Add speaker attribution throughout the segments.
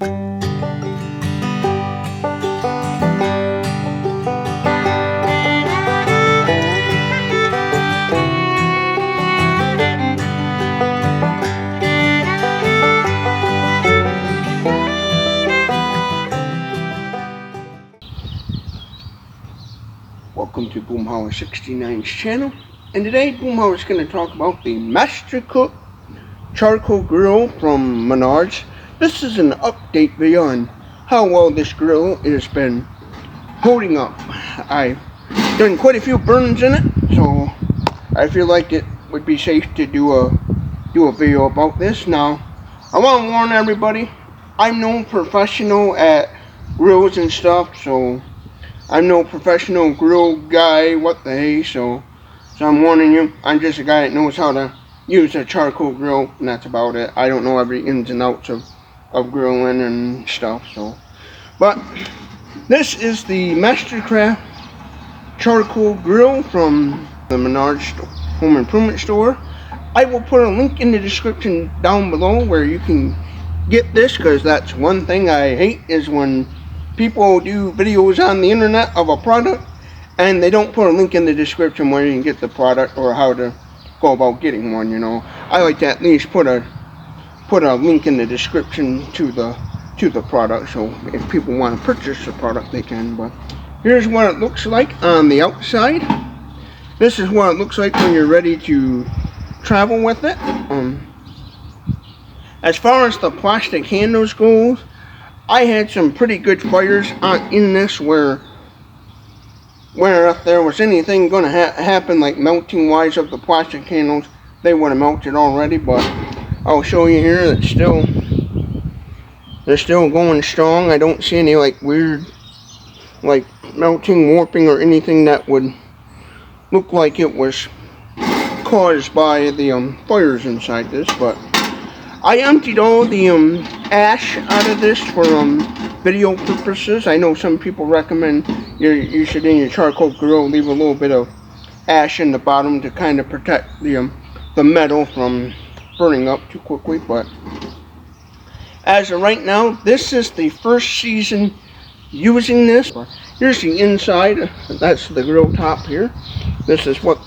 Speaker 1: Welcome to Boomhauer69's channel, and today Boomhauer is going to talk about the Mastercook charcoal grill from Menards. This is an update video on how well this grill has been holding up. I've done quite a few burns in it, so I feel like it would be safe to do a video about this. Now, I want to warn everybody, I'm no professional at grills and stuff, so I'm no professional grill guy, what the hey, so I'm warning you, I'm just a guy that knows how to use a charcoal grill, and that's about it. I don't know every ins and outs of grilling and stuff, so. But, this is the Mastercook charcoal grill from the Menards home improvement store. I will put a link in the description down below where you can get this, because that's one thing I hate, is when people do videos on the internet of a product and they don't put a link in the description where you can get the product or how to go about getting one, you know. I like to at least put a link in the description to the product, so if people want to purchase the product they can. But here's what it looks like on the outside. This is what it looks like when you're ready to travel with it. As far as the plastic handles goes, I had some pretty good fires in this where if there was anything going to happen, like melting wise of the plastic handles, they would have melted already. But I'll show you here that they're still going strong. I don't see any like weird like melting, warping, or anything that would look like it was caused by the fires inside this. But I emptied all the ash out of this for video purposes. I know some people recommend you should, in your charcoal grill, leave a little bit of ash in the bottom to kind of protect the metal from burning up too quickly. But as of right now, this is the first season using this. Here's the inside. That's the grill top here. This is what,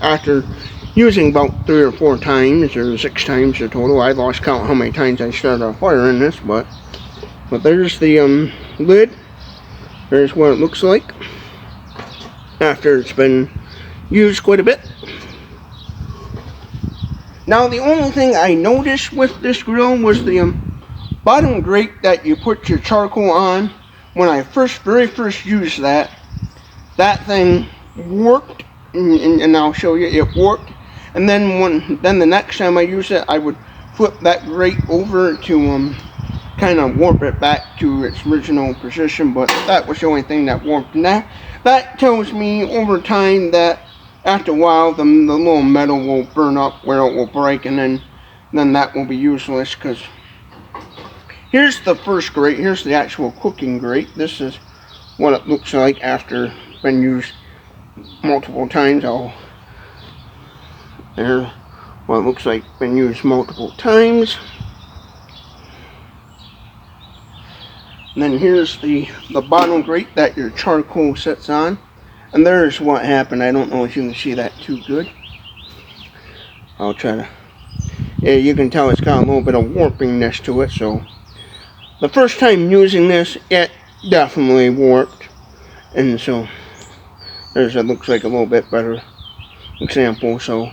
Speaker 1: after using about 3 or 4 times or 6 times in total, I lost count how many times I started a fire in this, but there's the lid. There's what it looks like after it's been used quite a bit. Now, the only thing I noticed with this grill was the bottom grate that you put your charcoal on. When I very first used that thing worked, and I'll show you, it worked. And then the next time I use it, I would flip that grate over to kind of warp it back to its original position. But that was the only thing that warped. And that tells me over time that after a while the little metal will burn up where it will break, and then that will be useless. Because here's the first grate. Here's the actual cooking grate. This is what it looks like after been used multiple times. There, what it looks like been used multiple times. And then here's the bottom grate that your charcoal sits on. And there's what happened. I don't know if you can see that too good. I'll try to. Yeah, you can tell it's got a little bit of warpingness to it. So the first time using this, it definitely warped. And so there's, it looks like a little bit better example. So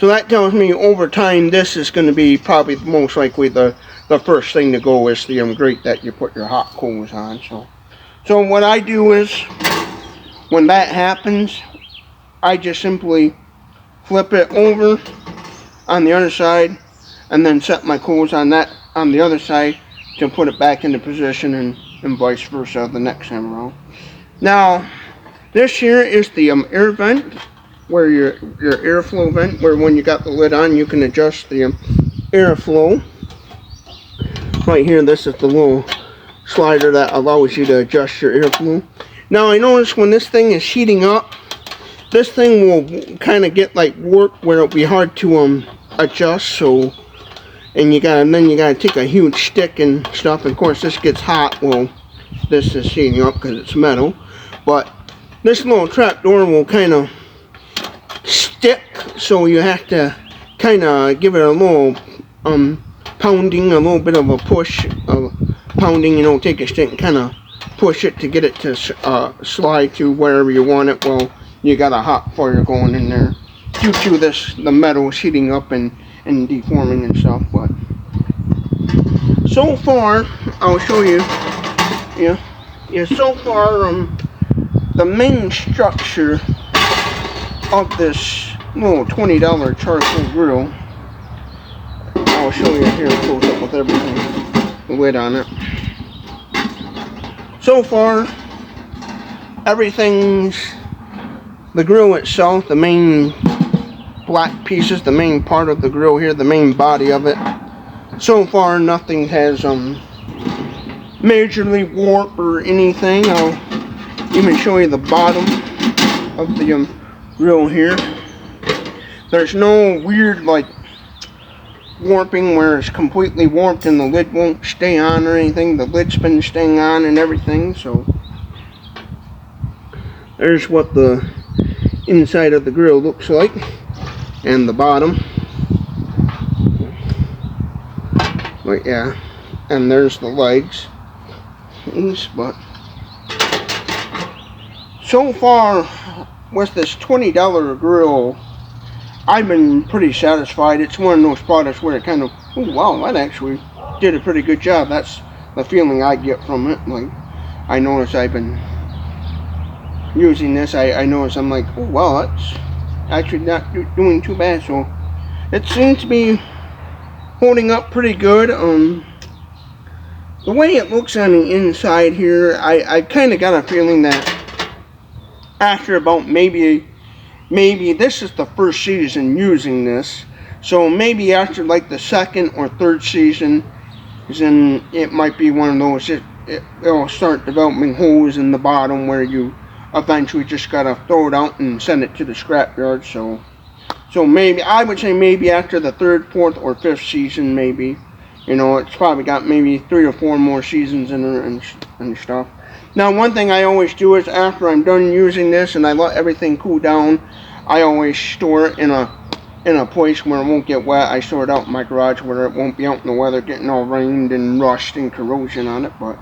Speaker 1: that tells me over time this is going to be probably most likely the first thing to go is the grate that you put your hot coals on. So what I do is, when that happens, I just simply flip it over on the other side and then set my coals on the other side to put it back into position, and vice versa the next time around. Now, this here is the air vent, where your airflow vent, where when you got the lid on you can adjust the airflow. Right here, this is the little slider that allows you to adjust your airflow. Now I notice when this thing is heating up, this thing will kind of get like warped where it'll be hard to adjust. So and then you gotta take a huge stick and stuff. And of course, this gets hot. Well, this is heating up because it's metal, but this little trap door will kind of stick, so you have to kind of give it a little pounding, a little bit of a push, pounding. You know, take a stick and kind of push it to get it to slide to wherever you want it. Well, you got a hot fire going in there due to the metal is heating up and deforming and stuff. But so far, I'll show you. Yeah. So far, the main structure of this little $20 charcoal grill. I'll show you here close up with everything, the lid on it. So far, everything's the grill itself, the main black pieces, the main part of the grill here, the main body of it. So far, nothing has majorly warped or anything. I'll even show you the bottom of the grill here. There's no weird like warping where it's completely warped and the lid won't stay on or anything. The lid's been staying on and everything. So there's what the inside of the grill looks like, and the bottom. But yeah, and there's the legs. But so far with this $20 grill, I've been pretty satisfied. It's one of those products where it kind of, oh wow, that actually did a pretty good job. That's the feeling I get from it. Like, I notice I've been using this, I notice I'm like, oh wow, that's actually not doing too bad. So it seems to be holding up pretty good. The way it looks on the inside here, I kind of got a feeling that after about maybe this is the first season using this, so maybe after like the second or third season, then it might be one of those, it'll start developing holes in the bottom where you eventually just gotta throw it out and send it to the scrapyard. So maybe, I would say maybe after the third, fourth, or fifth season, maybe. You know, it's probably got maybe 3 or 4 more seasons in it and stuff. Now, one thing I always do is after I'm done using this and I let everything cool down, I always store it in a place where it won't get wet. I store it out in my garage where it won't be out in the weather getting all rained and rust and corrosion on it. But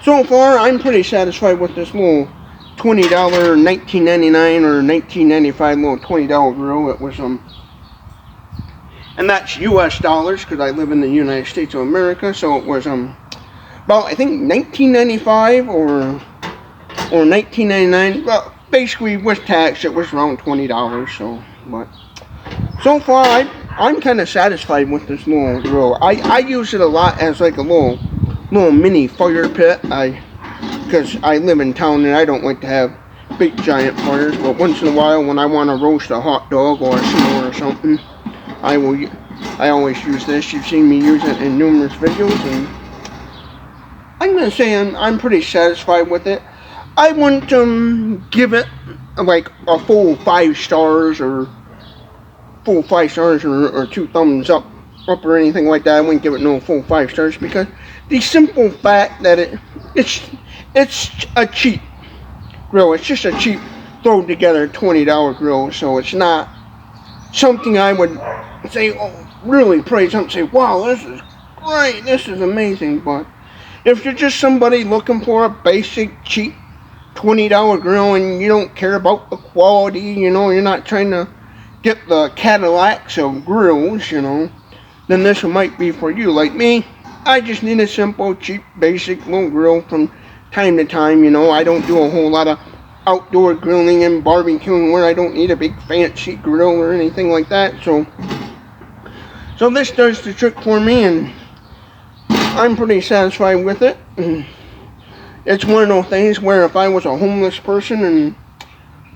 Speaker 1: so far, I'm pretty satisfied with this little $20, $19.99 or $19.95 little $20 grill. It was and that's US dollars because I live in the United States of America. So it was about, I think, $19.95 or $19.99. Well, basically with tax it was around $20. So, but so far I'm kind of satisfied with this little grill. I use it a lot as like a little mini fire pit. Because I live in town and I don't like to have big giant fires, but once in a while when I want to roast a hot dog or a s'more or something, I always use this. You've seen me use it in numerous videos, and I'm gonna say I'm pretty satisfied with it. I wouldn't give it like a full 5 stars or 2 thumbs up or anything like that. I wouldn't give it no full 5 stars because the simple fact that it's a cheap grill. It's just a cheap throw together $20 grill, so it's not something I would say, oh, really praise up and say, wow, this is great, this is amazing. But if you're just somebody looking for a basic, cheap $20 grill and you don't care about the quality, you know, you're not trying to get the Cadillacs of grills, you know, then this might be for you. Like me, I just need a simple, cheap, basic little grill from time to time. You know, I don't do a whole lot of outdoor grilling and barbecuing where I don't need a big fancy grill or anything like that. So this does the trick for me, and I'm pretty satisfied with it. It's one of those things where if I was a homeless person and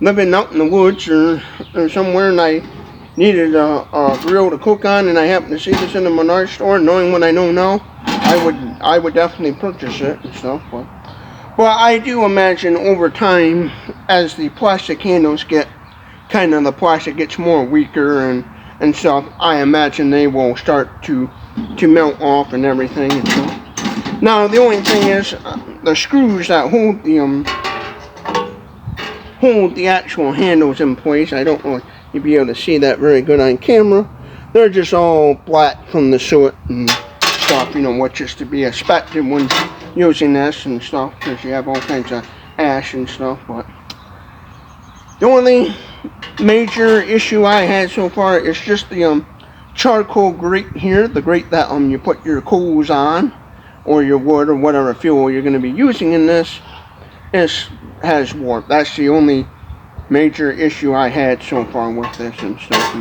Speaker 1: living out in the woods or somewhere and I needed a grill to cook on and I happened to see this in the Menards store, knowing what I know now, I would definitely purchase it and stuff. But I do imagine over time, as the plastic handles get, the plastic gets more weaker and stuff, I imagine they will start to melt off and everything. And so, now the only thing is the screws that hold the actual handles in place. I don't know if you'll be able to see that very good on camera. They're just all black from the soot and stuff, you know, which is to be expected when using this and stuff, because you have all kinds of ash and stuff. But the only major issue I had so far is just the charcoal grate here, the grate that you put your coals on, or your wood, or whatever fuel you're going to be using in this, has warped. That's the only major issue I had so far with this and stuff.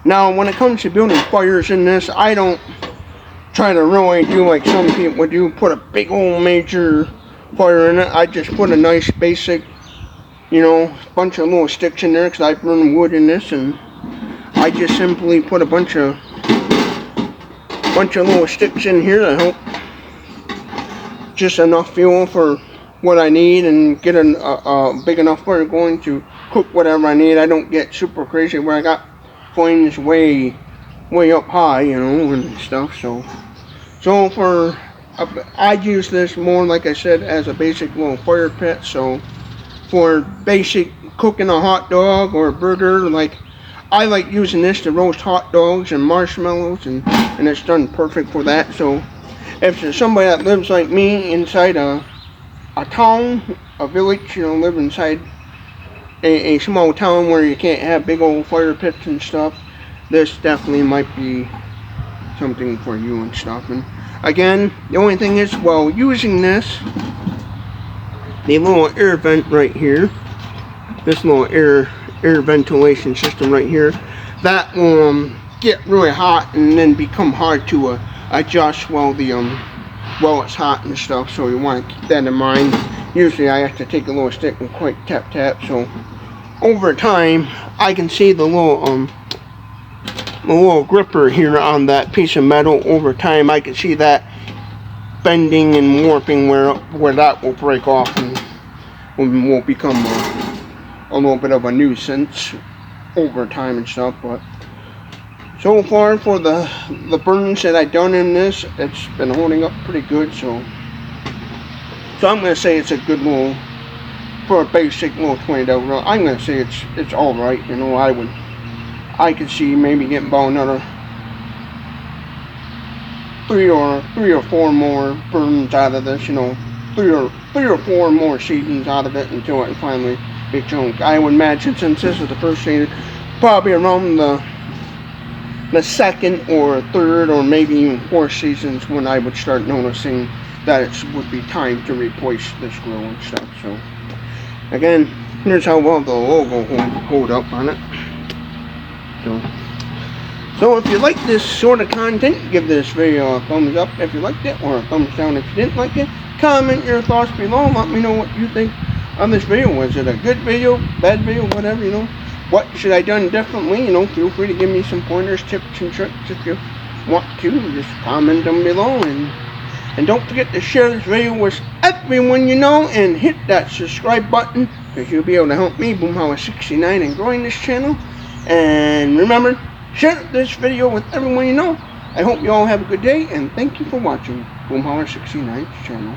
Speaker 1: Now when it comes to building fires in this, I don't try to really do like some people would do, put a big old major fire in it. I just put a nice basic, you know, bunch of little sticks in there, because I burn wood in this, and I just simply put a bunch of little sticks in here to help, just enough fuel for what I need, and get a big enough fire going to cook whatever I need. I don't get super crazy where I got flames way up high, you know, and stuff. So for I use this more, like I said, as a basic little fire pit. So for basic cooking a hot dog or a burger, like I like using this to roast hot dogs and marshmallows, and it's done perfect for that. So if there's somebody that lives like me inside a town, a village, you know, live inside a small town where you can't have big old fire pits and stuff, this definitely might be something for you and stuff. And again, the only thing is, while using this, the little air vent right here, this little air ventilation system right here, that will get really hot and then become hard to adjust while it's hot and stuff. So you want to keep that in mind. Usually I have to take a little stick and quite tap. So over time, I can see the little gripper here on that piece of metal. Over time, I can see that bending and warping where that will break off and will become a little bit of a nuisance over time and stuff. But so far, for the burns that I've done in this, it's been holding up pretty good. So I'm going to say it's a good little, for a basic little $20, I'm going to say it's all right. You know, I could see maybe getting about another three or four more burns out of this. You know, three or four more seasons out of it until it finally be junk. I would imagine, since this is the first season, probably around the second or third or maybe even fourth seasons when I would start noticing that it would be time to replace this grill and stuff. So again, here's how well the logo hold up on it. So if you like this sort of content, give this video a thumbs up if you liked it, or a thumbs down if you didn't like it. Comment your thoughts below and let me know what you think on this video. Was it a good video, bad video, whatever, you know? What should I done differently? You know, feel free to give me some pointers, tips, and tricks if you want to. Just comment them below, and don't forget to share this video with everyone you know, and hit that subscribe button, because you'll be able to help me, Boomhauer69, in growing this channel. And remember, share this video with everyone you know. I hope you all have a good day, and thank you for watching Boomhauer69's channel.